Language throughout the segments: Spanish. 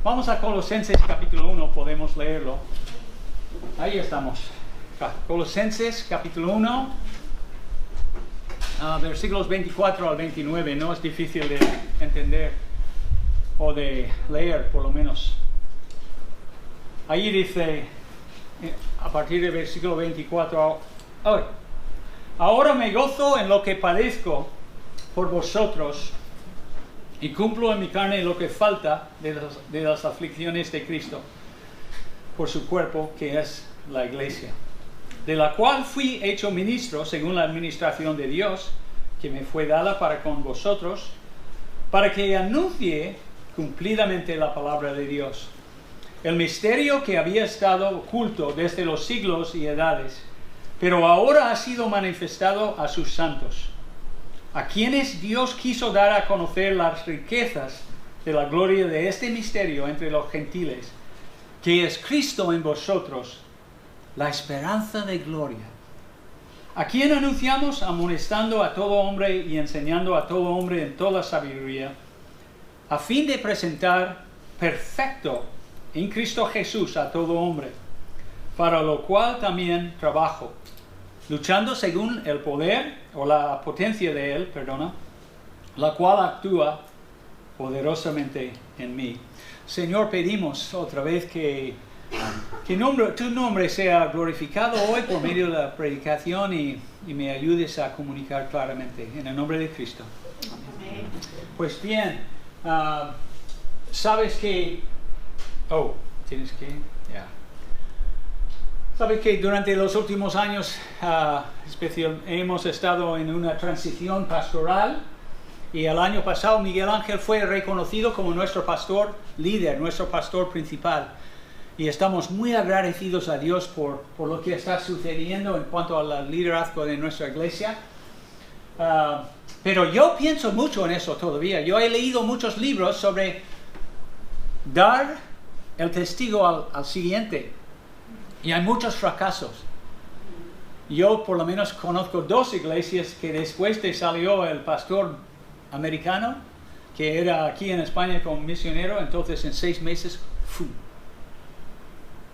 Vamos a Colosenses capítulo 1, podemos leerlo. Ahí estamos. Colosenses capítulo 1, versículos 24 al 29. No es difícil de entender o de leer, por lo menos. Ahí dice, a partir del versículo 24, ahora me gozo en lo que padezco por vosotros y cumplo en mi carne lo que falta de las aflicciones de Cristo por su cuerpo, que es la iglesia, de la cual fui hecho ministro según la administración de Dios, que me fue dada para con vosotros, para que anuncie cumplidamente la palabra de Dios, el misterio que había estado oculto desde los siglos y edades, pero ahora ha sido manifestado a sus santos, a quienes Dios quiso dar a conocer las riquezas de la gloria de este misterio entre los gentiles, que es Cristo en vosotros, la esperanza de gloria. A quien anunciamos amonestando a todo hombre y enseñando a todo hombre en toda sabiduría, a fin de presentar perfecto en Cristo Jesús a todo hombre, para lo cual también trabajo, luchando según el poder o la potencia de Él, la cual actúa poderosamente en mí. Señor, pedimos otra vez que tu nombre sea glorificado hoy por medio de la predicación y me ayudes a comunicar claramente. En el nombre de Cristo. Amén. Pues bien, sabes que... tienes que... ya. Sabes que durante los últimos años hemos estado en una transición pastoral. Y el año pasado Miguel Ángel fue reconocido como nuestro pastor líder, nuestro pastor principal. Y estamos muy agradecidos a Dios por lo que está sucediendo en cuanto al liderazgo de nuestra iglesia. Pero yo pienso mucho en eso todavía. Yo he leído muchos libros sobre dar el testigo al siguiente. Y hay muchos fracasos. Yo por lo menos conozco 2 iglesias que después de salió el pastor americano, que era aquí en España como misionero, entonces en 6 meses,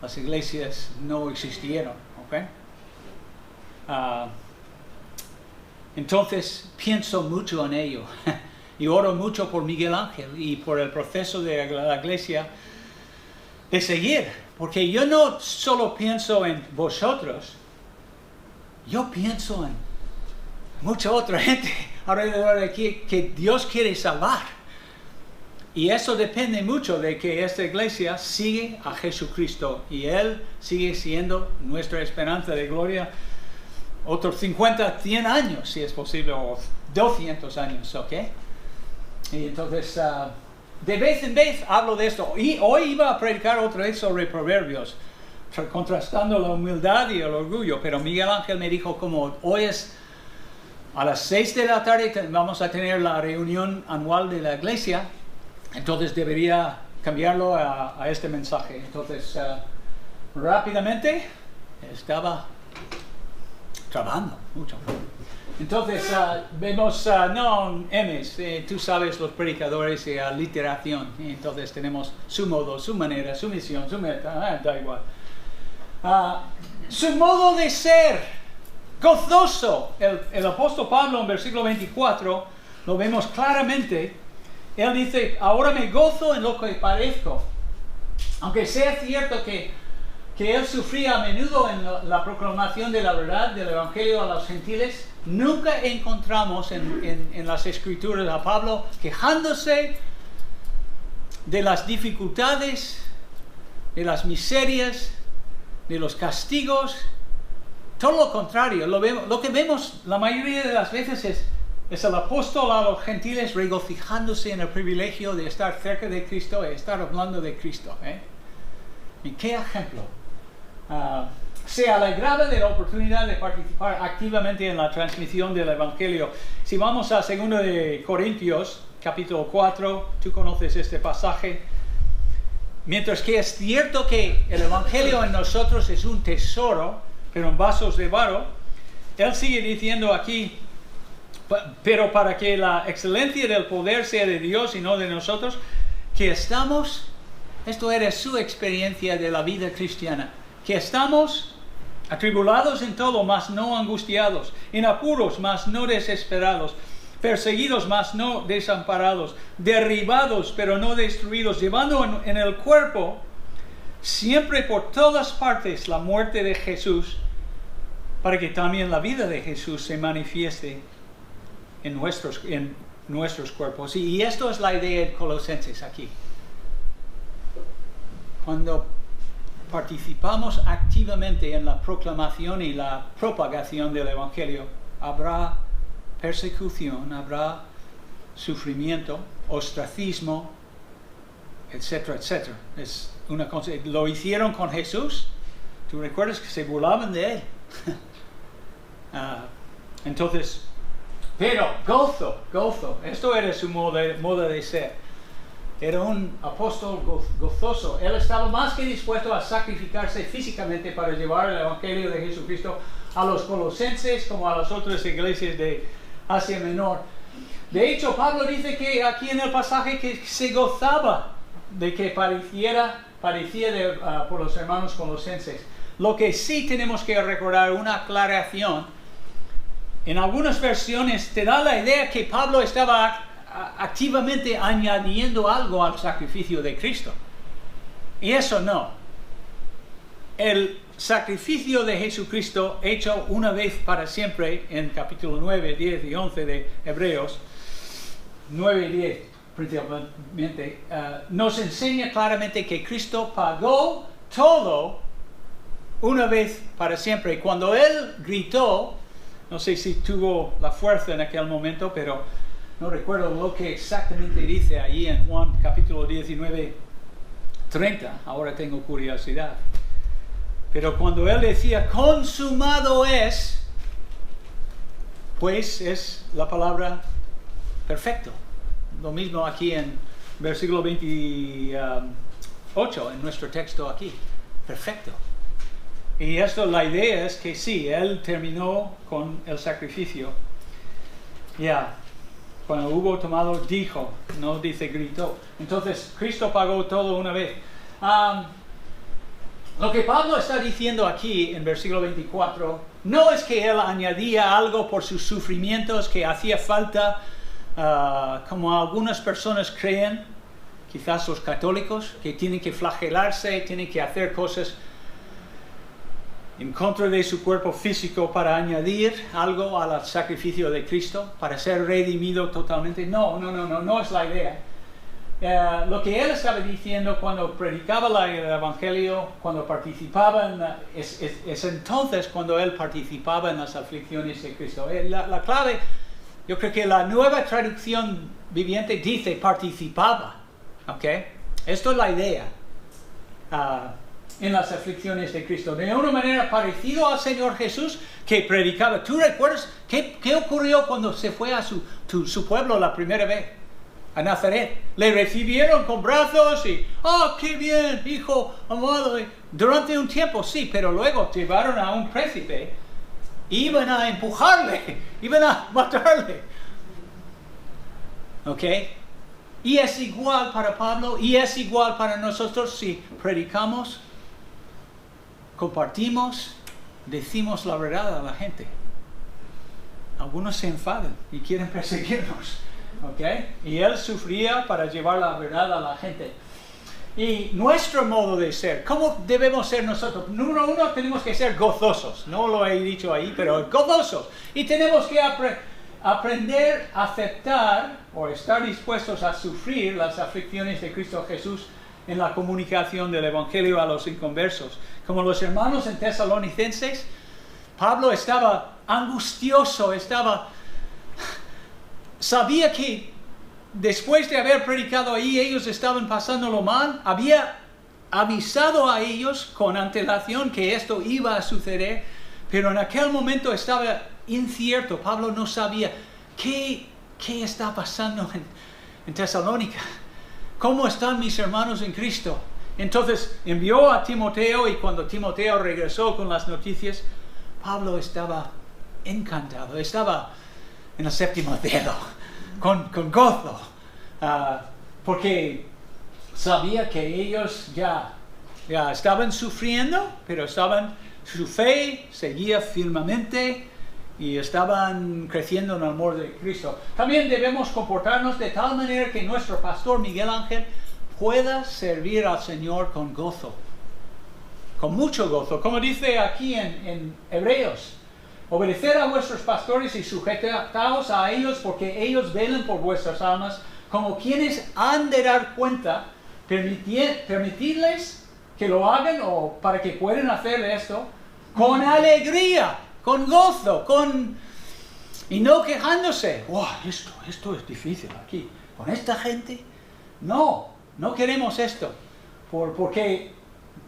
las iglesias no existieron, ¿ok? Entonces pienso mucho en ello y oro mucho por Miguel Ángel y por el proceso de la iglesia de seguir, porque yo no solo pienso en vosotros, yo pienso en mucha otra gente alrededor de aquí que Dios quiere salvar. Y eso depende mucho de que esta iglesia sigue a Jesucristo y Él sigue siendo nuestra esperanza de gloria otros 50, 100 años, si es posible, o 200 años, ¿ok? Y entonces, de vez en vez hablo de esto. Y hoy iba a predicar otra vez sobre Proverbios, contrastando la humildad y el orgullo, pero Miguel Ángel me dijo, como hoy es a las 6 de la tarde, vamos a tener la reunión anual de la iglesia, entonces debería cambiarlo a este mensaje. Entonces, rápidamente, estaba trabajando mucho. Entonces, vemos, tú sabes, los predicadores y literación. Entonces tenemos su modo, su manera, su misión, su meta, da igual. Su modo de ser, gozoso. El apóstol Pablo en versículo 24, lo vemos claramente. Él dice, ahora me gozo en lo que padezco. Aunque sea cierto que él sufría a menudo en la proclamación de la verdad del Evangelio a los gentiles, nunca encontramos en las Escrituras a Pablo quejándose de las dificultades, de las miserias, de los castigos. Todo lo contrario, lo que vemos la mayoría de las veces es el apóstol a los gentiles regocijándose en el privilegio de estar cerca de Cristo y estar hablando de Cristo. ¿Y qué ejemplo? Se alegraba de la oportunidad de participar activamente en la transmisión del Evangelio. Si vamos a 2 de Corintios, capítulo 4, tú conoces este pasaje. Mientras que es cierto que el Evangelio en nosotros es un tesoro, pero en vasos de barro, él sigue diciendo aquí, pero para que la excelencia del poder sea de Dios y no de nosotros, que estamos Esto era su experiencia de la vida cristiana. Que estamos atribulados en todo, mas no angustiados. En apuros, mas no desesperados. Perseguidos, mas no desamparados. Derribados, pero no destruidos. Llevando en el cuerpo, siempre por todas partes, la muerte de Jesús, para que también la vida de Jesús se manifieste en nuestros cuerpos. Y esto es la idea de Colosenses aquí. Cuando participamos activamente en la proclamación y la propagación del Evangelio, habrá persecución, habrá sufrimiento, ostracismo, etcétera, etcétera. Es una cosa. Lo hicieron con Jesús. ¿Tú recuerdas que se burlaban de él? Entonces, pero gozo. Esto era su modo de ser. Era un apóstol gozoso. Él estaba más que dispuesto a sacrificarse físicamente para llevar el Evangelio de Jesucristo a los colosenses como a las otras iglesias de Asia Menor. De hecho, Pablo dice que aquí en el pasaje que se gozaba de que parecía por los hermanos colosenses. Lo que sí tenemos que recordar, una aclaración, en algunas versiones te da la idea que Pablo estaba activamente añadiendo algo al sacrificio de Cristo. Y eso no. El sacrificio de Jesucristo hecho una vez para siempre, en capítulo 9, 10 y 11 de Hebreos, 9 y 10 principalmente, nos enseña claramente que Cristo pagó todo una vez para siempre. Cuando Él gritó, no sé si tuvo la fuerza en aquel momento, pero no recuerdo lo que exactamente dice ahí en Juan capítulo 19, 30. Ahora tengo curiosidad. Pero cuando Él decía, consumado es, pues es la palabra perfecto. Lo mismo aquí en versículo 28, en nuestro texto aquí. Perfecto. Y esto, la idea es que sí, Él terminó con el sacrificio. Cuando hubo tomado, dijo, no dice gritó. Entonces, Cristo pagó todo una vez. Lo que Pablo está diciendo aquí en versículo 24, no es que Él añadía algo por sus sufrimientos que hacía falta, como algunas personas creen, quizás los católicos, que tienen que flagelarse, tienen que hacer cosas en contra de su cuerpo físico para añadir algo al sacrificio de Cristo, para ser redimido totalmente. No es la idea. Lo que él estaba diciendo cuando predicaba el Evangelio, cuando participaba es entonces cuando él participaba en las aflicciones de Cristo. La clave, yo creo que la nueva traducción viviente dice participaba. ¿Okay? Esto es la idea. En las aflicciones de Cristo, de una manera parecida al Señor Jesús que predicaba. ¿Tú recuerdas qué ocurrió cuando se fue a su pueblo la primera vez? A Nazaret. Le recibieron con brazos y, qué bien, hijo amado. Durante un tiempo sí, pero luego llevaron a un príncipe. Iban a empujarle, iban a matarle. ¿Ok? Y es igual para Pablo y es igual para nosotros si predicamos, compartimos, decimos la verdad a la gente. Algunos se enfadan y quieren perseguirnos. ¿Okay? Y él sufría para llevar la verdad a la gente. Y nuestro modo de ser, ¿cómo debemos ser nosotros? Número uno, tenemos que ser gozosos. No lo he dicho ahí, pero gozosos. Y tenemos que aprender a aceptar o estar dispuestos a sufrir las aflicciones de Cristo Jesús en la comunicación del Evangelio a los inconversos. Como los hermanos en Tesalonicenses, Pablo estaba angustioso, sabía que después de haber predicado ahí, ellos estaban pasándolo mal, había avisado a ellos con antelación que esto iba a suceder, pero en aquel momento estaba incierto. Pablo no sabía qué está pasando en Tesalónica. ¿Cómo están mis hermanos en Cristo? Entonces envió a Timoteo y cuando Timoteo regresó con las noticias, Pablo estaba encantado, estaba en el séptimo cielo, con gozo, porque sabía que ellos ya estaban sufriendo, pero su fe seguía firmemente y estaban creciendo en el amor de Cristo. También debemos comportarnos de tal manera que nuestro pastor Miguel Ángel pueda servir al Señor con gozo, con mucho gozo, como dice aquí en Hebreos. Obedecer a vuestros pastores y sujetaos a ellos, porque ellos velan por vuestras almas, como quienes han de dar cuenta. Permitidles que lo hagan, o para que puedan hacer esto con alegría, con gozo, y no quejándose. ¡Wow! Esto es difícil aquí, con esta gente. No queremos esto, porque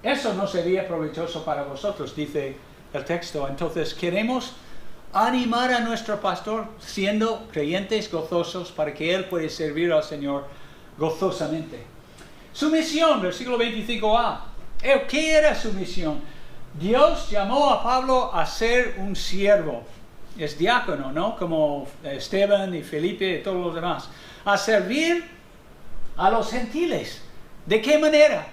eso no sería provechoso para vosotros, dice el texto. Entonces queremos animar a nuestro pastor siendo creyentes gozosos para que él pueda servir al Señor gozosamente. Su misión, versículo 25a. ¿Qué era su misión? Dios llamó a Pablo a ser un siervo. Es diácono, ¿no? Como Esteban y Felipe y todos los demás. A servir a los gentiles. ¿De qué manera?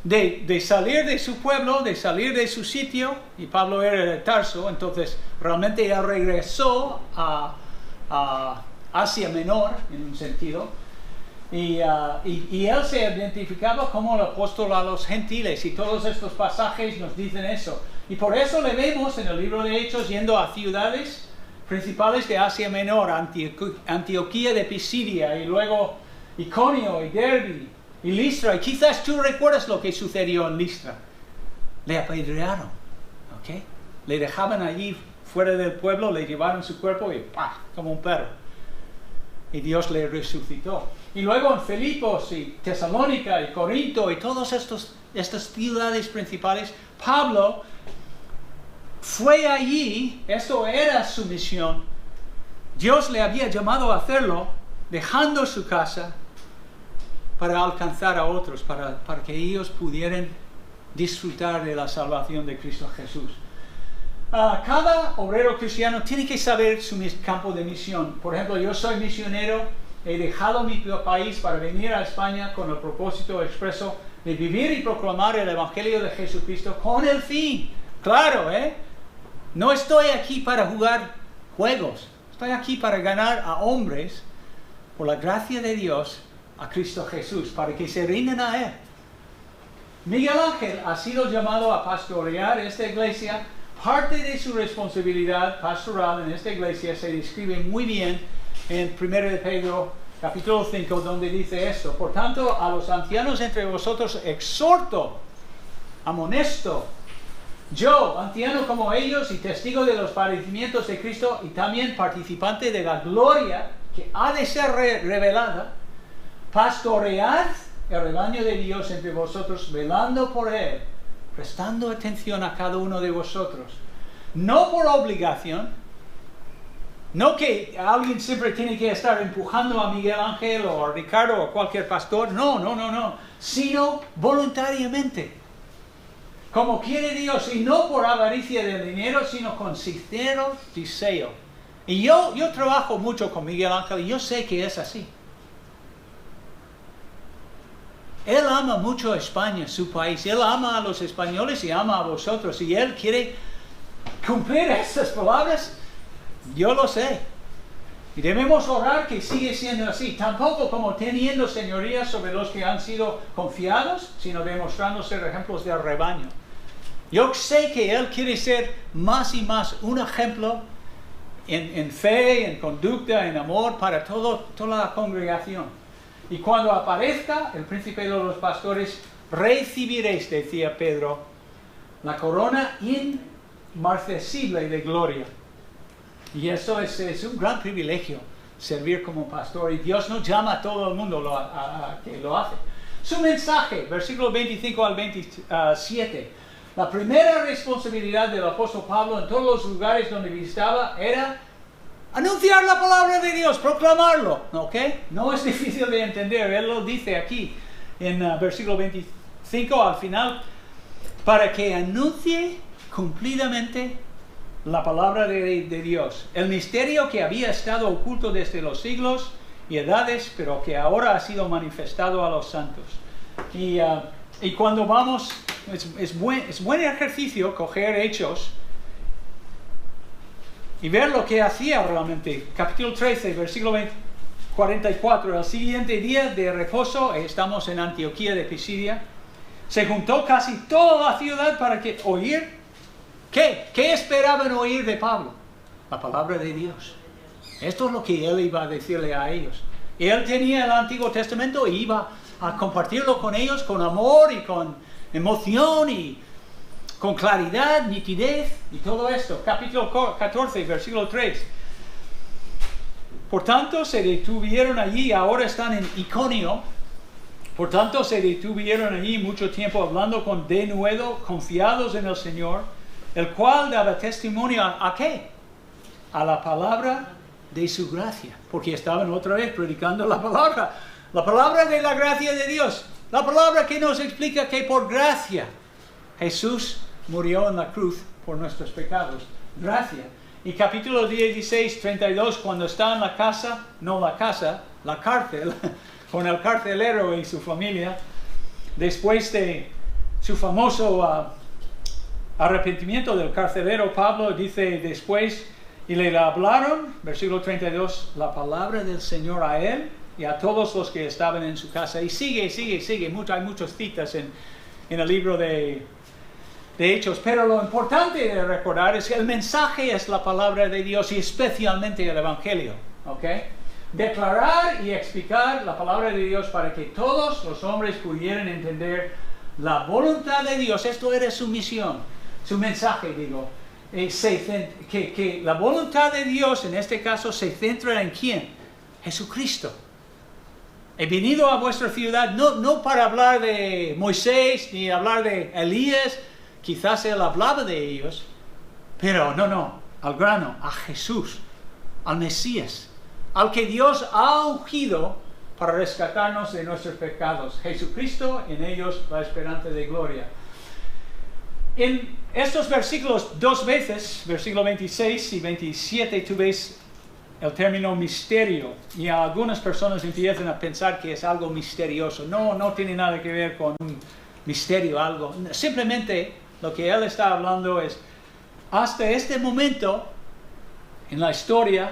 De salir de su pueblo, de salir de su sitio. Y Pablo era de Tarso, entonces realmente ya regresó a Asia Menor, en un sentido. Y él se identificaba como el apóstol a los gentiles, y todos estos pasajes nos dicen eso. Y por eso le vemos en el libro de Hechos yendo a ciudades principales de Asia Menor, Antioquía de Pisidia, y luego Iconio y Derbe y Listra. Y quizás tú recuerdas lo que sucedió en Listra. Le apedrearon, ¿ok? Le dejaban allí fuera del pueblo, le llevaron su cuerpo y ¡pah!, como un perro. Y Dios le resucitó. Y luego en Filipos y Tesalónica y Corinto y todas estas ciudades principales, Pablo fue allí. Esto era su misión. Dios le había llamado a hacerlo, dejando su casa para alcanzar a otros, para que ellos pudieran disfrutar de la salvación de Cristo Jesús. Cada obrero cristiano tiene que saber su campo de misión. Por ejemplo, yo soy misionero, he dejado mi país para venir a España con el propósito expreso de vivir y proclamar el Evangelio de Jesucristo con el fin. Claro, no estoy aquí para jugar juegos, estoy aquí para ganar a hombres, por la gracia de Dios, a Cristo Jesús, para que se rindan a Él. Miguel Ángel ha sido llamado a pastorear esta iglesia. Parte de su responsabilidad pastoral en esta iglesia se describe muy bien en 1 de Pedro, capítulo 5, donde dice esto: por tanto, a los ancianos entre vosotros exhorto, amonesto, yo, anciano como ellos y testigo de los padecimientos de Cristo y también participante de la gloria que ha de ser revelada, pastoread el rebaño de Dios entre vosotros, velando por él, prestando atención a cada uno de vosotros, no por obligación, no que alguien siempre tiene que estar empujando a Miguel Ángel o a Ricardo o a cualquier pastor, no, sino voluntariamente, como quiere Dios, y no por avaricia del dinero, sino con sincero deseo. Y yo trabajo mucho con Miguel Ángel y yo sé que es así. Él ama mucho a España, su país. Él ama a los españoles y ama a vosotros. Y Él quiere cumplir estas palabras. Yo lo sé. Y debemos orar que siga siendo así. Tampoco como teniendo señoría sobre los que han sido confiados, sino demostrando ser ejemplos del rebaño. Yo sé que Él quiere ser más y más un ejemplo en fe, en conducta, en amor para toda la congregación. Y cuando aparezca el príncipe de los pastores, recibiréis, decía Pedro, la corona inmarcesible de gloria. Y eso es un gran privilegio, servir como pastor. Y Dios nos llama a todo el mundo a que lo hace. Su mensaje, versículo 25 al 27. La primera responsabilidad del apóstol Pablo en todos los lugares donde visitaba era anunciar la palabra de Dios, proclamarlo, ¿ok? No es difícil de entender, él lo dice aquí en versículo 25 al final, para que anuncie cumplidamente la palabra de Dios, el misterio que había estado oculto desde los siglos y edades, pero que ahora ha sido manifestado a los santos. Y cuando vamos, es buen ejercicio coger Hechos y ver lo que hacía realmente. Capítulo 13, versículo 44. El siguiente día de reposo, estamos en Antioquía de Pisidia, se juntó casi toda la ciudad para oír. ¿Qué esperaban oír de Pablo? La palabra de Dios. Esto es lo que él iba a decirle a ellos. Él tenía el Antiguo Testamento y iba a compartirlo con ellos con amor y con emoción y con claridad, nitidez y todo esto. Capítulo 14, versículo 3. Por tanto, se detuvieron allí, ahora están en Iconio. Por tanto, se detuvieron allí mucho tiempo hablando con denuedo, confiados en el Señor, el cual daba testimonio ¿a qué? A la palabra de su gracia. Porque estaban otra vez predicando la palabra de la gracia de Dios. La palabra que nos explica que por gracia Jesús murió en la cruz por nuestros pecados. Gracia. Y capítulo 16, 32, cuando está en la casa, la cárcel, con el carcelero y su familia, después de su famoso arrepentimiento del carcelero, Pablo dice después, y le hablaron, versículo 32, la palabra del Señor a él y a todos los que estaban en su casa. Y sigue. Hay muchas citas en el libro de Hechos, pero lo importante de recordar es que el mensaje es la palabra de Dios y especialmente el Evangelio, ¿ok? Declarar y explicar la palabra de Dios para que todos los hombres pudieran entender la voluntad de Dios. Esto era su misión, su mensaje, digo. Que la voluntad de Dios en este caso se centra en ¿quién? Jesucristo. He venido a vuestra ciudad no para hablar de Moisés ni hablar de Elías. Quizás él hablaba de ellos, pero no, al grano, a Jesús, al Mesías, al que Dios ha ungido para rescatarnos de nuestros pecados. Jesucristo, en ellos la esperanza de gloria. En estos versículos, dos veces, versículo 26 y 27, tú ves el término misterio. Y algunas personas empiezan a pensar que es algo misterioso. No tiene nada que ver con un misterio, algo. Simplemente lo que él está hablando es, hasta este momento, en la historia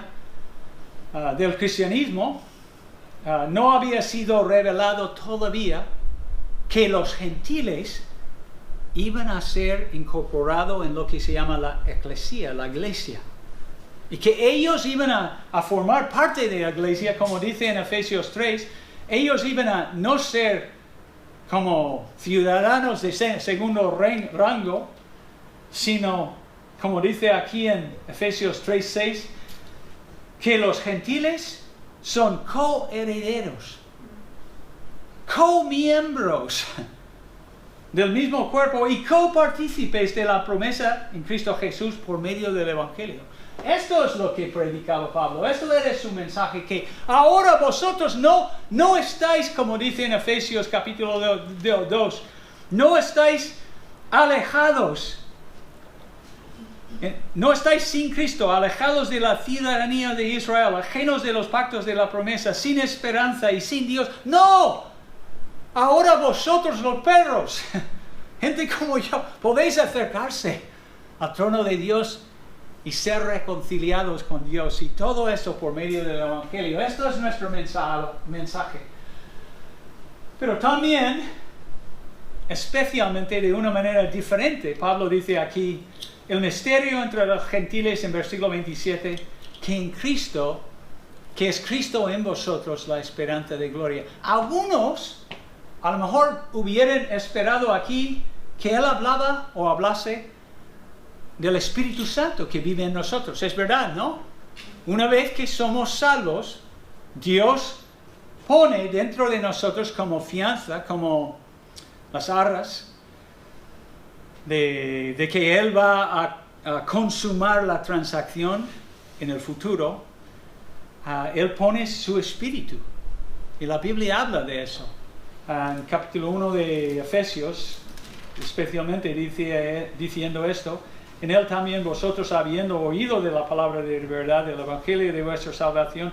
del cristianismo, no había sido revelado todavía que los gentiles iban a ser incorporados en lo que se llama la eclesía, la iglesia. Y que ellos iban a formar parte de la iglesia, como dice en Efesios 3, ellos iban a no ser como ciudadanos de segundo rango, sino, como dice aquí en Efesios 3:6, que los gentiles son coherederos, comiembros del mismo cuerpo y copartícipes de la promesa en Cristo Jesús por medio del Evangelio. Esto es lo que predicaba Pablo, esto era su mensaje, que ahora vosotros no estáis, como dice en Efesios capítulo 2, no estáis alejados, no estáis sin Cristo, alejados de la ciudadanía de Israel, ajenos de los pactos de la promesa, sin esperanza y sin Dios. ¡No! Ahora vosotros los perros, gente como yo, podéis acercarse al trono de Dios y ser reconciliados con Dios, y todo esto por medio del Evangelio. Esto es nuestro mensaje. Pero también, especialmente de una manera diferente, Pablo dice aquí, el misterio entre los gentiles en versículo 27, que en Cristo, que es Cristo en vosotros, la esperanza de gloria. Algunos, a lo mejor hubieran esperado aquí que él hablase del Espíritu Santo que vive en nosotros. Es verdad, ¿no? Una vez que somos salvos, Dios pone dentro de nosotros como fianza, como las arras, de que Él va a consumar la transacción en el futuro. Él pone su Espíritu. Y la Biblia habla de eso. En capítulo 1 de Efesios, especialmente diciendo esto, en él también vosotros, habiendo oído de la palabra de verdad, del Evangelio de vuestra salvación,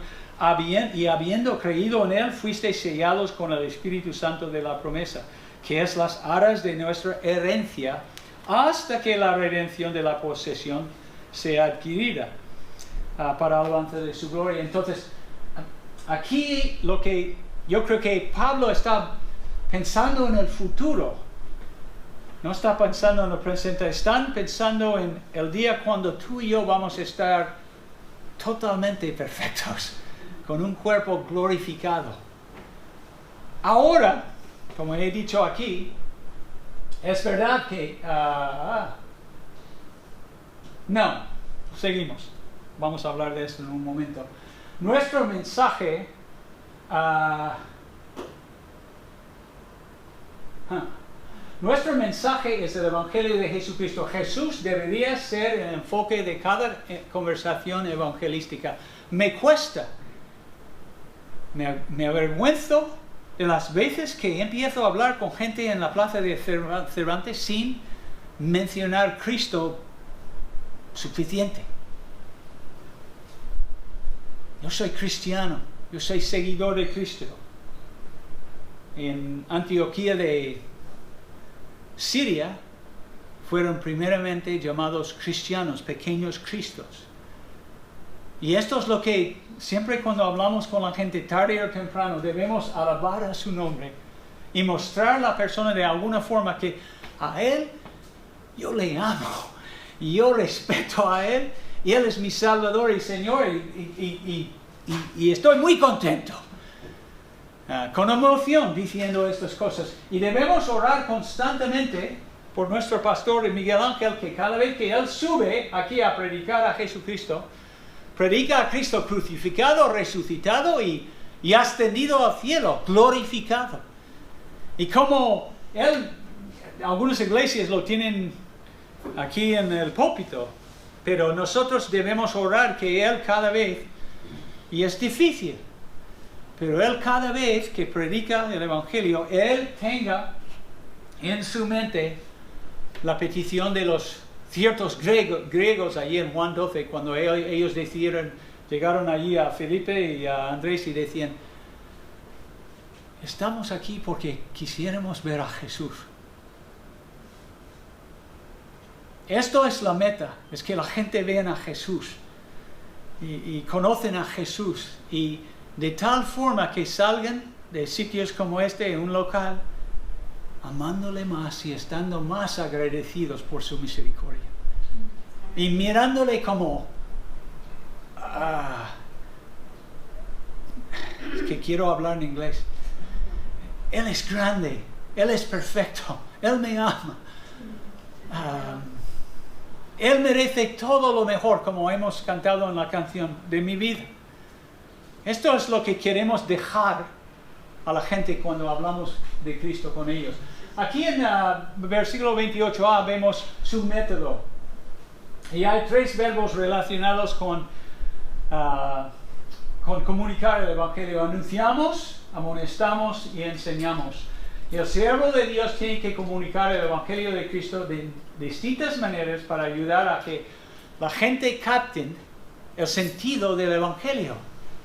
y habiendo creído en Él, fuisteis sellados con el Espíritu Santo de la promesa, que es las aras de nuestra herencia, hasta que la redención de la posesión sea adquirida para alabanza de su gloria. Entonces, aquí lo que yo creo que Pablo está pensando en el futuro, no está pensando en el presente, están pensando en el día cuando tú y yo vamos a estar totalmente perfectos, con un cuerpo glorificado. Ahora, como he dicho aquí, es verdad que... no, seguimos. Vamos a hablar de eso en un momento. Nuestro mensaje... nuestro mensaje es el Evangelio de Jesucristo. Jesús debería ser el enfoque de cada conversación evangelística. Me cuesta, me avergüenzo de las veces que empiezo a hablar con gente en la plaza de Cervantes sin mencionar Cristo suficiente. Yo soy cristiano, yo soy seguidor de Cristo. En Antioquía de Siria fueron primeramente llamados cristianos, pequeños cristos. Y esto es lo que siempre cuando hablamos con la gente tarde o temprano debemos alabar a su nombre y mostrar a la persona de alguna forma que a Él yo le amo y yo respeto a Él y Él es mi Salvador y Señor y estoy muy contento. Con emoción diciendo estas cosas. Y debemos orar constantemente por nuestro pastor Miguel Ángel, que cada vez que él sube aquí a predicar a Jesucristo, predica a Cristo crucificado, resucitado y ascendido al cielo, glorificado. Y como él, algunas iglesias lo tienen aquí en el púlpito, pero nosotros debemos orar que él cada vez, y es difícil, pero él cada vez que predica el Evangelio, él tenga en su mente la petición de los ciertos griegos allí en Juan 12, cuando ellos llegaron allí a Felipe y a Andrés y decían, estamos aquí porque quisiéramos ver a Jesús. Esto es la meta, es que la gente vea a Jesús y conocen a Jesús y de tal forma que salgan de sitios como este, en un local, amándole más y estando más agradecidos por su misericordia. Y mirándole como... es que quiero hablar en inglés. Él es grande, Él es perfecto, Él me ama. Él merece todo lo mejor, como hemos cantado en la canción de mi vida. Esto es lo que queremos dejar a la gente cuando hablamos de Cristo con ellos. Aquí en versículo 28a vemos su método. Y hay 3 verbos relacionados con comunicar el Evangelio. Anunciamos, amonestamos y enseñamos. Y el siervo de Dios tiene que comunicar el Evangelio de Cristo de distintas maneras para ayudar a que la gente capten el sentido del Evangelio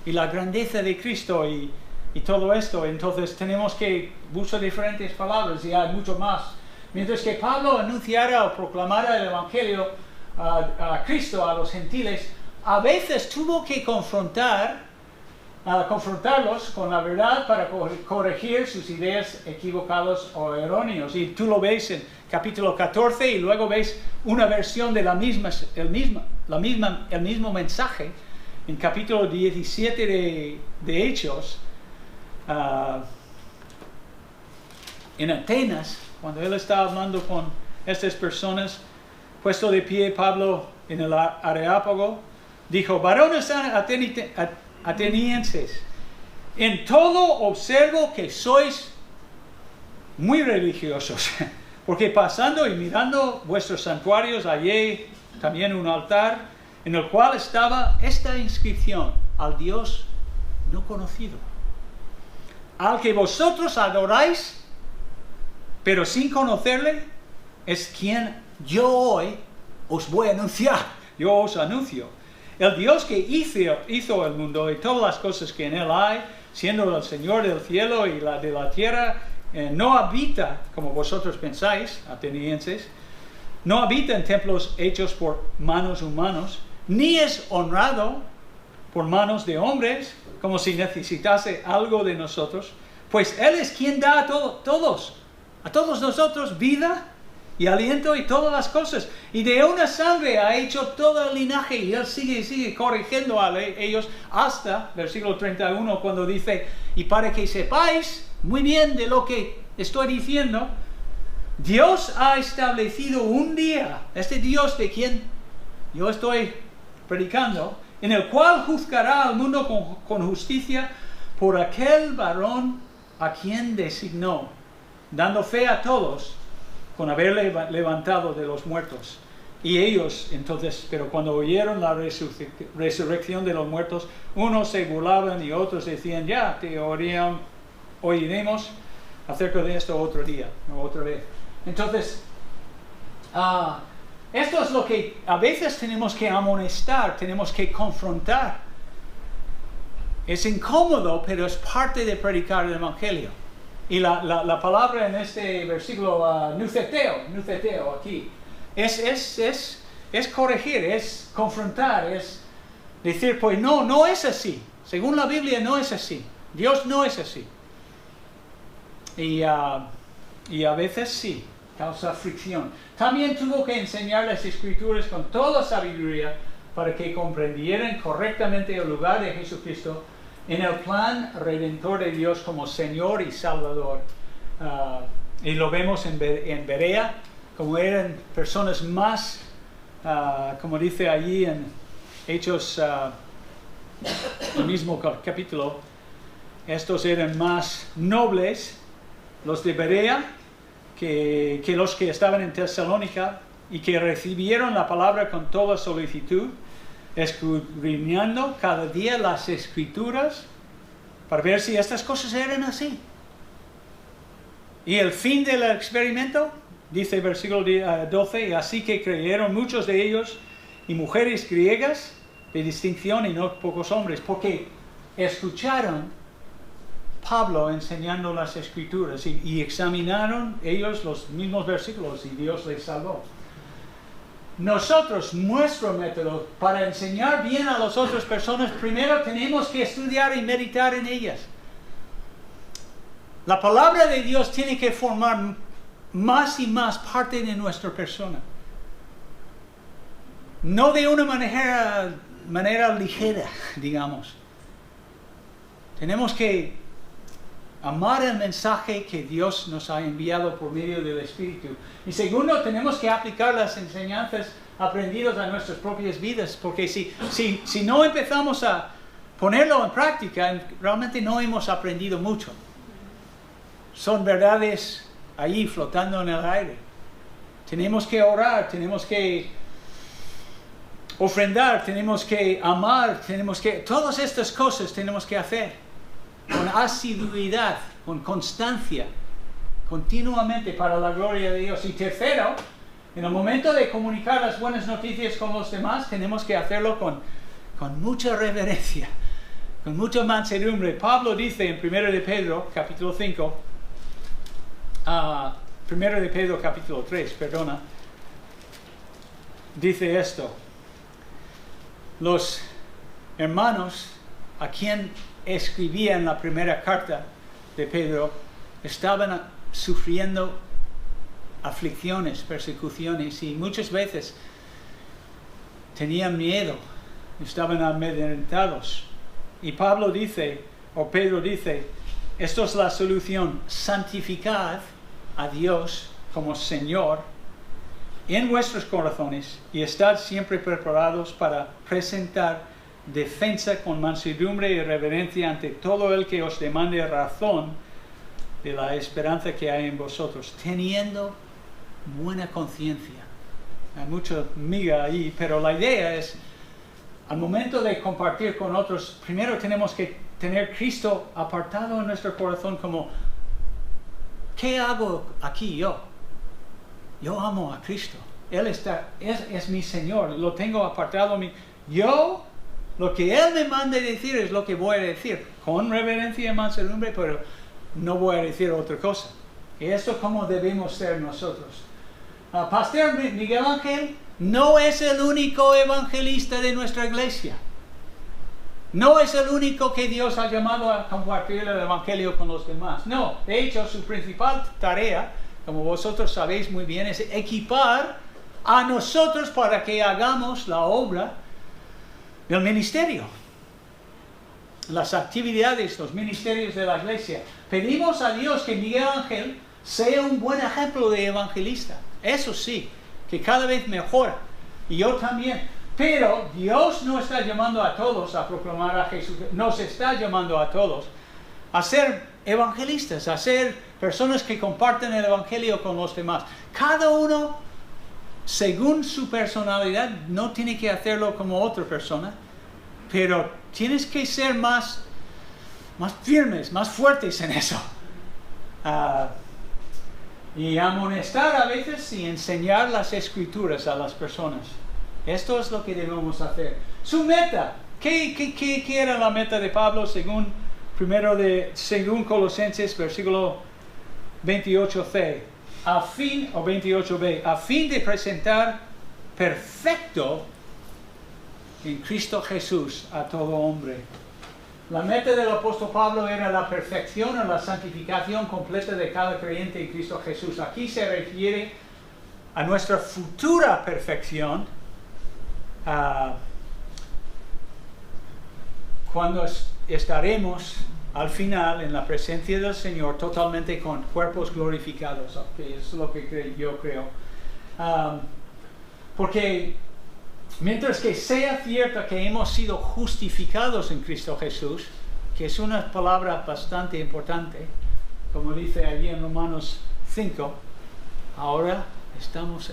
y la grandeza de Cristo y todo esto. Entonces tenemos que usar diferentes palabras y hay mucho más. Mientras que Pablo anunciara o proclamara el Evangelio a Cristo a los gentiles, a veces tuvo que confrontarlos con la verdad para corregir sus ideas equivocadas o erróneas. Y tú lo ves en capítulo 14 y luego ves una versión de el mismo mensaje en capítulo 17 de Hechos, en Atenas, cuando él estaba hablando con estas personas, puesto de pie Pablo en el Areópago, dijo: varones atenienses, en todo observo que sois muy religiosos, porque pasando y mirando vuestros santuarios hallé también un altar en el cual estaba esta inscripción: al Dios no conocido, al que vosotros adoráis, pero sin conocerle, es quien yo hoy os voy a anunciar. Yo os anuncio. El Dios que hizo el mundo y todas las cosas que en él hay, siendo el Señor del cielo y de la tierra, no habita, como vosotros pensáis, atenienses, no habita en templos hechos por manos humanos, ni es honrado por manos de hombres, como si necesitase algo de nosotros, pues Él es quien da a todos nosotros vida y aliento y todas las cosas. Y de una sangre ha hecho todo el linaje, y Él sigue corrigiendo a ellos hasta, versículo 31, cuando dice, y para que sepáis muy bien de lo que estoy diciendo, Dios ha establecido un día, este Dios de quien yo estoy predicando, en el cual juzgará al mundo con justicia por aquel varón a quien designó, dando fe a todos con haberle levantado de los muertos. Y ellos, entonces, pero cuando oyeron la resurrección de los muertos, unos se burlaban y otros decían, ya te oiremos acerca de esto otro día, o otra vez. Entonces, esto es lo que a veces tenemos que amonestar, tenemos que confrontar. Es incómodo, pero es parte de predicar el Evangelio. Y la palabra en este versículo, nutheteo aquí, es corregir, es confrontar, es decir, pues no es así. Según la Biblia no es así. Dios no es así. Y a veces sí, causa fricción. También tuvo que enseñar las Escrituras con toda sabiduría para que comprendieran correctamente el lugar de Jesucristo en el plan redentor de Dios como Señor y Salvador. Y lo vemos en Berea, como eran personas más, como dice allí en Hechos, el mismo capítulo, estos eran más nobles, los de Berea, que los que estaban en Tesalónica, y que recibieron la palabra con toda solicitud, escudriñando cada día las Escrituras para ver si estas cosas eran así. Y el fin del experimento, dice el versículo 12, así que creyeron muchos de ellos y mujeres griegas de distinción y no pocos hombres, porque escucharon Pablo enseñando las Escrituras y examinaron ellos los mismos versículos y Dios les salvó. Nosotros, nuestro método para enseñar bien a las otras personas, primero tenemos que estudiar y meditar en ellas. La palabra de Dios tiene que formar más y más parte de nuestra persona. No de una manera ligera, digamos. Tenemos que amar el mensaje que Dios nos ha enviado por medio del Espíritu. Y segundo, tenemos que aplicar las enseñanzas aprendidas a nuestras propias vidas, porque si no empezamos a ponerlo en práctica, realmente no hemos aprendido mucho. Son verdades ahí flotando en el aire. Tenemos que orar, tenemos que ofrendar, tenemos que amar, todas estas cosas tenemos que hacer con asiduidad, con constancia, continuamente para la gloria de Dios. Y tercero, en el momento de comunicar las buenas noticias con los demás, tenemos que hacerlo con mucha reverencia, con mucha mansedumbre. Pablo dice en 1 de Pedro, capítulo 5, 1 de Pedro, capítulo 3, dice esto: los hermanos a quien escribía en la primera carta de Pedro estaban sufriendo aflicciones, persecuciones, y muchas veces tenían miedo, estaban amedrentados. Y Pedro dice, esto es la solución: santificad a Dios como Señor en vuestros corazones y estad siempre preparados para presentar defensa con mansedumbre y reverencia ante todo el que os demande razón de la esperanza que hay en vosotros, teniendo buena conciencia. Hay mucha miga ahí, pero la idea es, al momento de compartir con otros, primero tenemos que tener Cristo apartado en nuestro corazón, como, ¿qué hago aquí yo? Yo amo a Cristo. Él es mi Señor, lo tengo apartado. Yo Lo que Él me manda decir es lo que voy a decir, con reverencia y mansedumbre, pero no voy a decir otra cosa. Y esto es como debemos ser nosotros. Pastor Miguel Ángel no es el único evangelista de nuestra iglesia. No es el único que Dios ha llamado a compartir el evangelio con los demás. No, de hecho, su principal tarea, como vosotros sabéis muy bien, es equipar a nosotros para que hagamos la obra del ministerio. Las actividades, los ministerios de la iglesia. Pedimos a Dios que Miguel Ángel sea un buen ejemplo de evangelista. Eso sí, que cada vez mejora. Y yo también. Pero Dios no está llamando a todos a proclamar a Jesús. Nos está llamando a todos a ser evangelistas, a ser personas que comparten el evangelio con los demás. Cada uno, según su personalidad, no tiene que hacerlo como otra persona, pero tienes que ser más firmes, más fuertes en eso. Y amonestar a veces y enseñar las escrituras a las personas. Esto es lo que debemos hacer. Su meta. ¿Qué era la meta de Pablo según Colosenses, versículo 28c? 28b. A fin de presentar perfecto en Cristo Jesús a todo hombre. La meta del apóstol Pablo era la perfección o la santificación completa de cada creyente en Cristo Jesús. Aquí se refiere a nuestra futura perfección, cuando estaremos al final en la presencia del Señor totalmente con cuerpos glorificados, que es lo que yo creo. Porque mientras que sea cierto que hemos sido justificados en Cristo Jesús, que es una palabra bastante importante, como dice allí en Romanos 5, ahora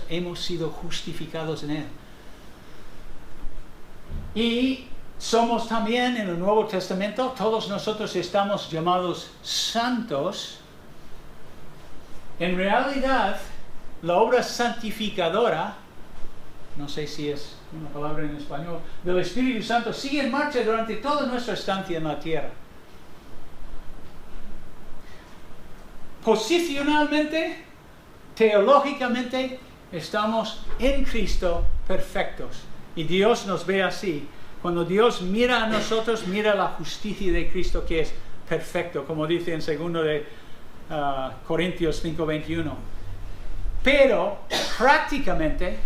hemos sido justificados en Él. Y somos también en el Nuevo Testamento, todos nosotros estamos llamados santos. En realidad, la obra santificadora, no sé si es una palabra en español, del Espíritu Santo sigue en marcha durante toda nuestra estancia en la tierra. Posicionalmente, teológicamente, estamos en Cristo perfectos. Y Dios nos ve así. Cuando Dios mira a nosotros, mira la justicia de Cristo que es perfecto, como dice en 2 de Corintios 5:21. Pero prácticamente,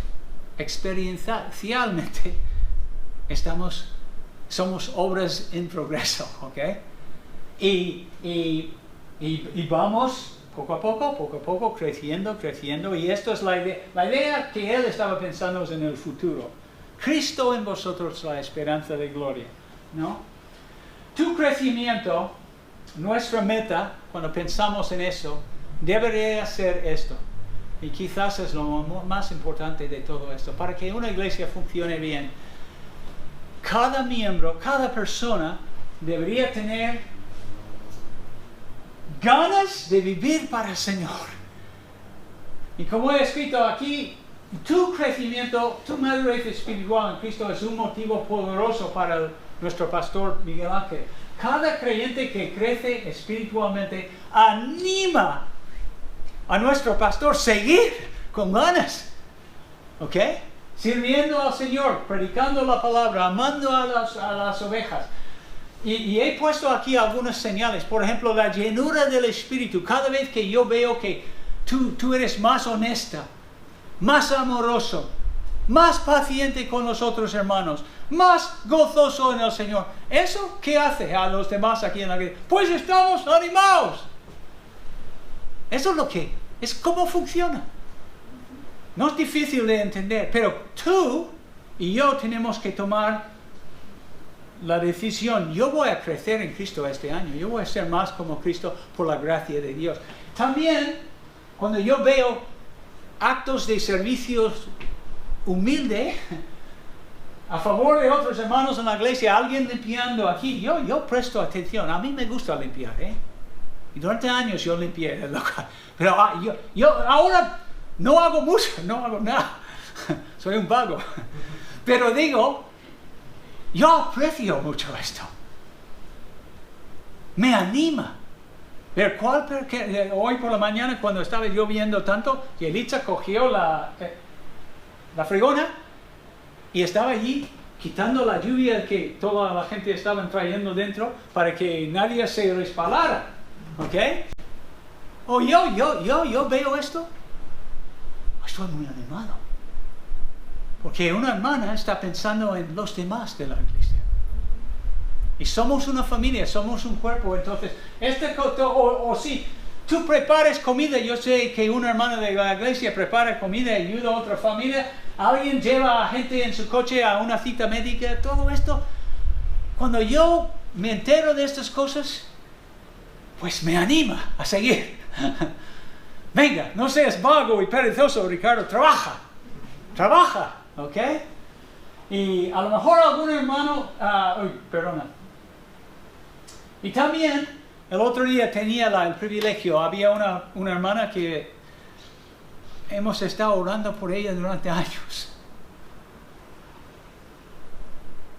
experiencialmente, somos obras en progreso, ¿ok? Y vamos poco a poco, creciendo, y esto es la idea que él estaba pensando en el futuro. Cristo en vosotros, la esperanza de gloria, ¿no? Tu crecimiento, nuestra meta, cuando pensamos en eso, debería ser esto. Y quizás es lo más importante de todo esto. Para que una iglesia funcione bien, cada miembro, cada persona debería tener ganas de vivir para el Señor. Y como he escrito aquí, tu crecimiento, tu madurez espiritual en Cristo es un motivo poderoso para nuestro pastor Miguel Ángel. Cada creyente que crece espiritualmente anima a nuestro pastor a seguir con ganas, ¿ok? Sirviendo al Señor, predicando la palabra, amando a las ovejas. Y he puesto aquí algunas señales. Por ejemplo, la llenura del Espíritu. Cada vez que yo veo que tú eres más honesta, más amoroso, más paciente con los otros hermanos, más gozoso en el Señor. ¿Eso qué hace a los demás aquí en la iglesia? Pues estamos animados. Eso es cómo funciona. No es difícil de entender, pero tú y yo tenemos que tomar la decisión. Yo voy a crecer en Cristo este año. Yo voy a ser más como Cristo por la gracia de Dios. También, cuando yo veo actos de servicios humilde a favor de otros hermanos en la iglesia, alguien limpiando aquí, yo presto atención. A mí me gusta limpiar, y durante años yo limpié el local, pero yo ahora no hago mucho, no hago nada. Soy un vago. Pero digo, Yo aprecio mucho esto. Me anima. Ver cuál, porque hoy por la mañana cuando estaba lloviendo tanto, Yelitza cogió la fregona y estaba allí quitando la lluvia que toda la gente estaba trayendo dentro para que nadie se resbalara. ¿Ok? O yo veo esto, estoy muy animado. Porque una hermana está pensando en los demás de la iglesia. Y somos una familia, somos un cuerpo. Entonces, si tú prepares comida, yo sé que una hermana de la iglesia prepara comida y ayuda a otra familia. Alguien lleva a gente en su coche a una cita médica. Todo esto, cuando yo me entero de estas cosas, pues me anima a seguir. Venga, no seas vago y perezoso, Ricardo, trabaja, ¿ok? Y a lo mejor algún hermano, perdona. Y también, el otro día tenía el privilegio, había una hermana que hemos estado orando por ella durante años.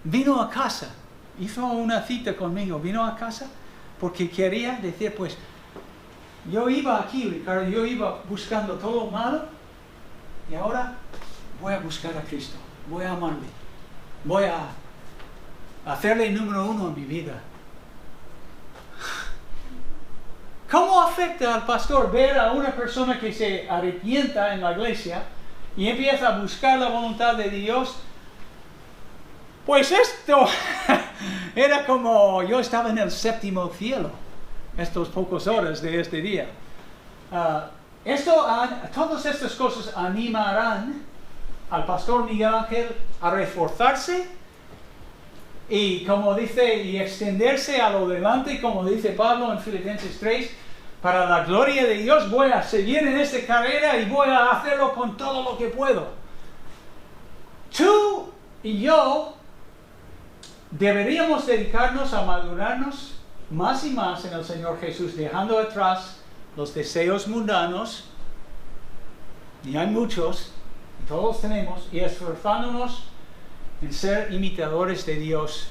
Vino a casa, hizo una cita conmigo, vino a casa porque quería decir, pues, yo iba aquí, Ricardo, yo iba buscando todo malo y ahora voy a buscar a Cristo, voy a amarle, voy a hacerle número 1 en mi vida. ¿Cómo afecta al pastor ver a una persona que se arrepienta en la iglesia y empieza a buscar la voluntad de Dios? Pues esto era como yo estaba en el 7º cielo, estas pocas horas de este día. Todas estas cosas animarán al pastor Miguel Ángel a reforzarse y, como dice, y extenderse a lo delante, como dice Pablo en Filipenses 3, para la gloria de Dios voy a seguir en esta carrera y voy a hacerlo con todo lo que puedo. Tú y yo deberíamos dedicarnos a madurarnos más y más en el Señor Jesús, dejando atrás los deseos mundanos, y hay muchos, y todos tenemos, y esforzándonos en ser imitadores de Dios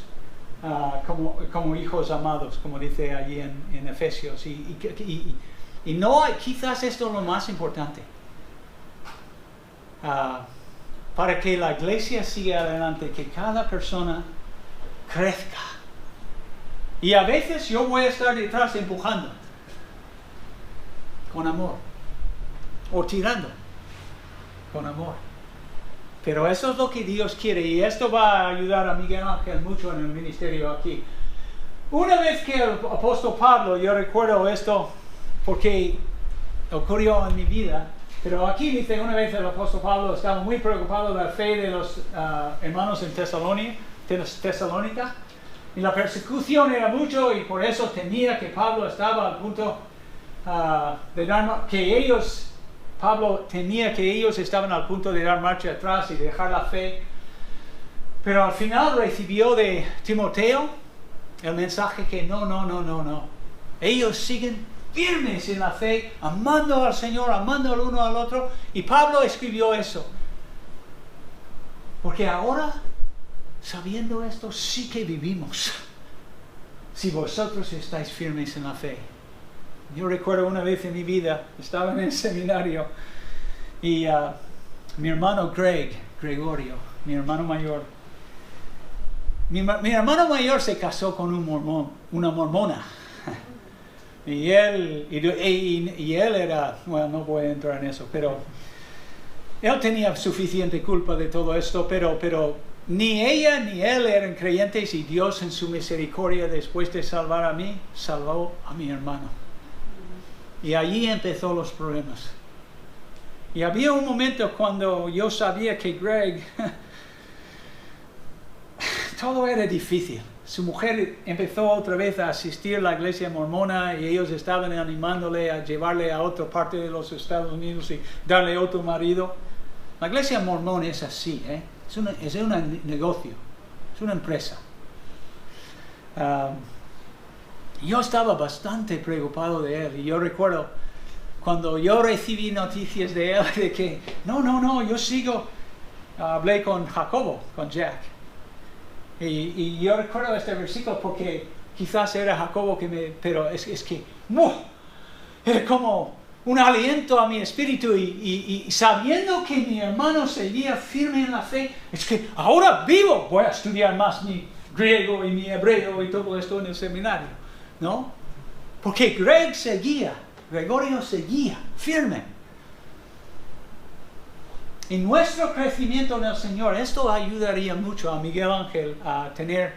como hijos amados, como dice allí en Efesios. Y no hay, quizás esto es lo más importante, para que la iglesia siga adelante, que cada persona crezca. Y a veces yo voy a estar detrás empujando, con amor, o tirando, con amor. Pero eso es lo que Dios quiere, y esto va a ayudar a Miguel Ángel mucho en el ministerio aquí. Una vez que el apóstol Pablo, yo recuerdo esto porque ocurrió en mi vida, pero aquí dice, una vez el apóstol Pablo estaba muy preocupado de la fe de los hermanos en Tesalónica, y la persecución era mucho, y por eso temía que Pablo estaba al punto de dar, Pablo temía que ellos estaban al punto de dar marcha atrás y dejar la fe. Pero al final recibió de Timoteo el mensaje que no. Ellos siguen firmes en la fe, amando al Señor, amando al uno al otro. Y Pablo escribió eso. Porque ahora, sabiendo esto, sí que vivimos. Si vosotros estáis firmes en la fe. Yo recuerdo una vez en mi vida, estaba en el seminario y mi hermano Gregorio, mi hermano mayor, mi hermano mayor se casó con una mormona. Y él era, bueno, no voy a entrar en eso, pero él tenía suficiente culpa de todo esto, pero ni ella ni él eran creyentes, y Dios en su misericordia, después de salvar a mí, salvó a mi hermano. Y allí empezó los problemas. Y había un momento cuando yo sabía que Greg, todo era difícil. Su mujer empezó otra vez a asistir a la iglesia mormona y ellos estaban animándole a llevarle a otra parte de los Estados Unidos y darle otro marido. La iglesia mormona es así, ¿eh? Es un negocio, es una empresa. Yo estaba bastante preocupado de él, y yo recuerdo cuando yo recibí noticias de él de que no, yo sigo, hablé con Jacobo, con Jack, Y yo recuerdo este versículo porque quizás era Jacobo pero es que era como un aliento a mi espíritu y sabiendo que mi hermano seguía firme en la fe, es que ahora vivo, voy a estudiar más mi griego y mi hebreo y todo esto en el seminario, ¿no? Porque Gregorio seguía firme. En nuestro crecimiento en el Señor, esto ayudaría mucho a Miguel Ángel a tener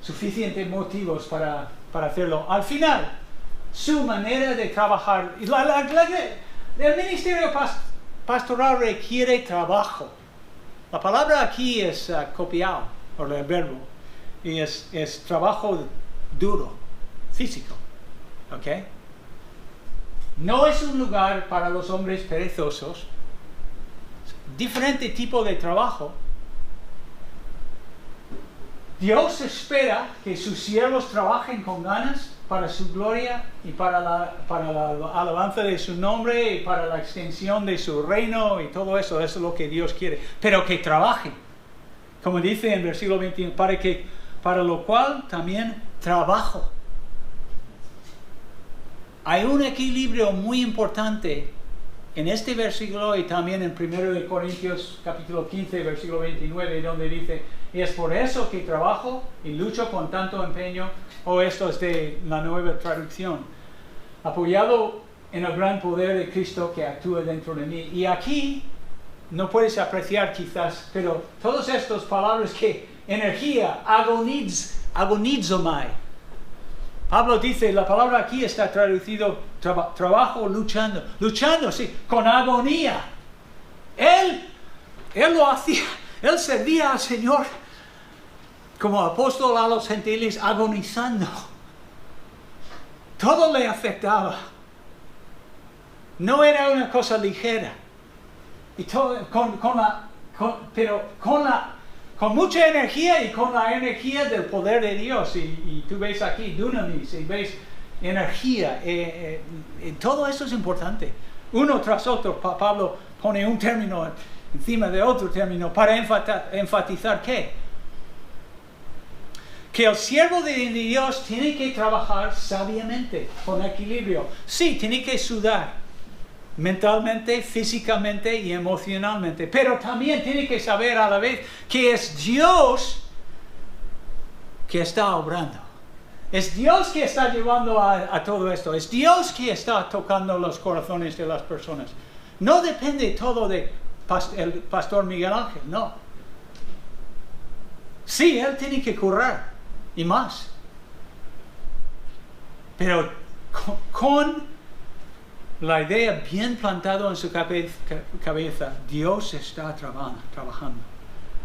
suficientes motivos para hacerlo. Al final, su manera de trabajar, el ministerio pastoral requiere trabajo. La palabra aquí es copiado, por el verbo, y es trabajo duro, físico. ¿Ok? No es un lugar para los hombres perezosos. Diferente tipo de trabajo. Dios espera que sus siervos trabajen con ganas para su gloria y para la alabanza de su nombre y para la extensión de su reino y todo eso. Eso es lo que Dios quiere. Pero que trabajen. Como dice en versículo 21, para lo cual también trabajo. Hay un equilibrio muy importante en este versículo y también en 1 Corintios capítulo 15, versículo 29, donde dice, y es por eso que trabajo y lucho con tanto empeño, esto es de la Nueva Traducción, apoyado en el gran poder de Cristo que actúa dentro de mí. Y aquí no puedes apreciar quizás, pero todas estas palabras que energía, agonizomai. Pablo dice, la palabra aquí está traducido trabajo luchando, sí, con agonía. Él lo hacía, él servía al Señor como apóstol a los gentiles agonizando. Todo le afectaba. No era una cosa ligera. Y todo, con mucha energía y con la energía del poder de Dios. Y tú ves aquí dunamis, y ves energía. Todo eso es importante. Uno tras otro, Pablo pone un término encima de otro término para enfatizar ¿qué? Que el siervo de Dios tiene que trabajar sabiamente, con equilibrio. Sí, tiene que sudar. Mentalmente, físicamente y emocionalmente, pero también tiene que saber a la vez que es Dios que está obrando, es Dios que está llevando a todo esto, es Dios que está tocando los corazones de las personas. No depende todo de el pastor Miguel Ángel, no. Sí, él tiene que curar y más, pero con la idea bien plantada en su cabeza, Dios está trabajando.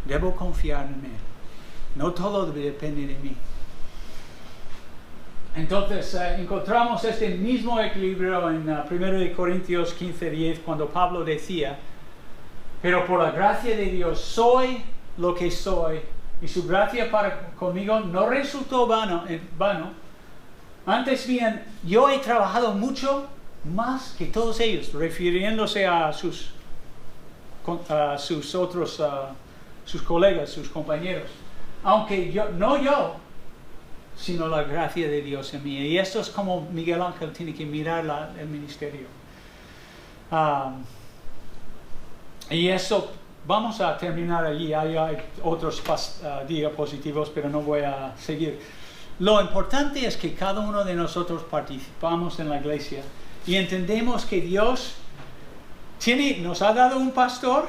Debo confiar en Él. No todo depende de mí. Entonces, encontramos este mismo equilibrio en 1 Corintios 15:10, cuando Pablo decía, pero por la gracia de Dios soy lo que soy, y su gracia conmigo no resultó vano. Antes bien, yo he trabajado mucho más que todos ellos, refiriéndose a sus colegas, sus compañeros. Aunque no yo, sino la gracia de Dios en mí. Y esto es como Miguel Ángel tiene que mirar el ministerio. Y eso, vamos a terminar allí. Hay otros diapositivos, pero no voy a seguir. Lo importante es que cada uno de nosotros participamos en la iglesia y entendemos que Dios nos ha dado un pastor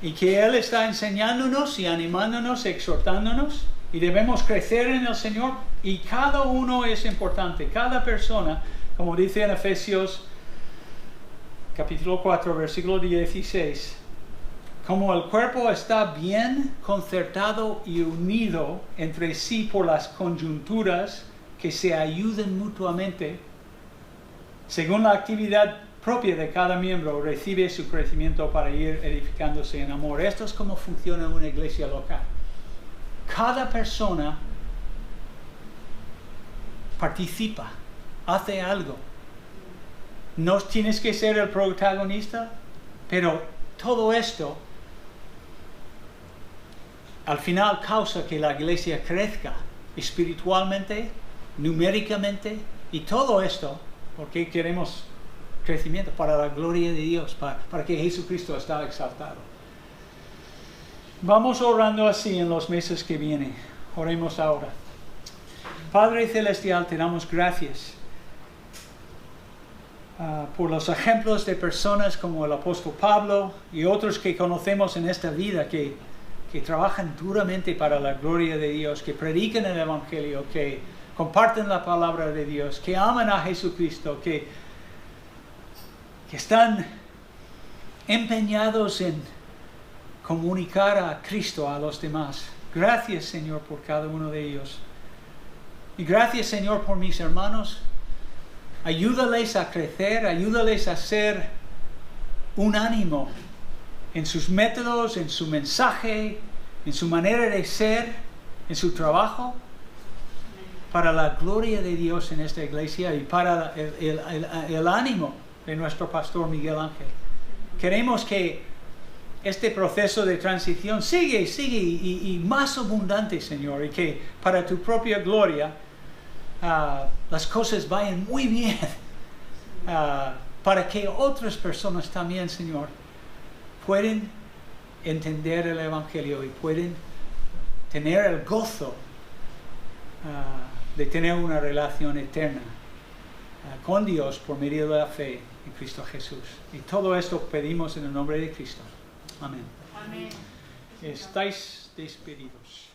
y que Él está enseñándonos y animándonos, exhortándonos, y debemos crecer en el Señor, y cada uno es importante, cada persona, como dice en Efesios capítulo 4, versículo 16, como el cuerpo está bien concertado y unido entre sí por las coyunturas que se ayudan mutuamente, según la actividad propia de cada miembro, recibe su crecimiento para ir edificándose en amor. Esto es como funciona una iglesia local. Cada persona participa, hace algo. No tienes que ser el protagonista, pero todo esto al final causa que la iglesia crezca espiritualmente, numéricamente, y todo esto, porque queremos crecimiento para la gloria de Dios, para que Jesucristo está exaltado. Vamos orando así en los meses que vienen. Oremos ahora. Padre Celestial, te damos gracias por los ejemplos de personas como el apóstol Pablo y otros que conocemos en esta vida que trabajan duramente para la gloria de Dios, que predican el Evangelio, que comparten la palabra de Dios, que aman a Jesucristo, que están empeñados en comunicar a Cristo a los demás. Gracias, Señor, por cada uno de ellos. Y gracias, Señor, por mis hermanos. Ayúdales a crecer, ayúdales a ser unánimo en sus métodos, en su mensaje, en su manera de ser, en su trabajo, para la gloria de Dios en esta iglesia y para el ánimo de nuestro pastor Miguel Ángel. Queremos que este proceso de transición sigue y más abundante, Señor, y que para tu propia gloria las cosas vayan muy bien, para que otras personas también, Señor, pueden entender el Evangelio y pueden tener el gozo de tener una relación eterna con Dios por medio de la fe en Cristo Jesús. Y todo esto pedimos en el nombre de Cristo. Amén. Amén. Estáis despedidos.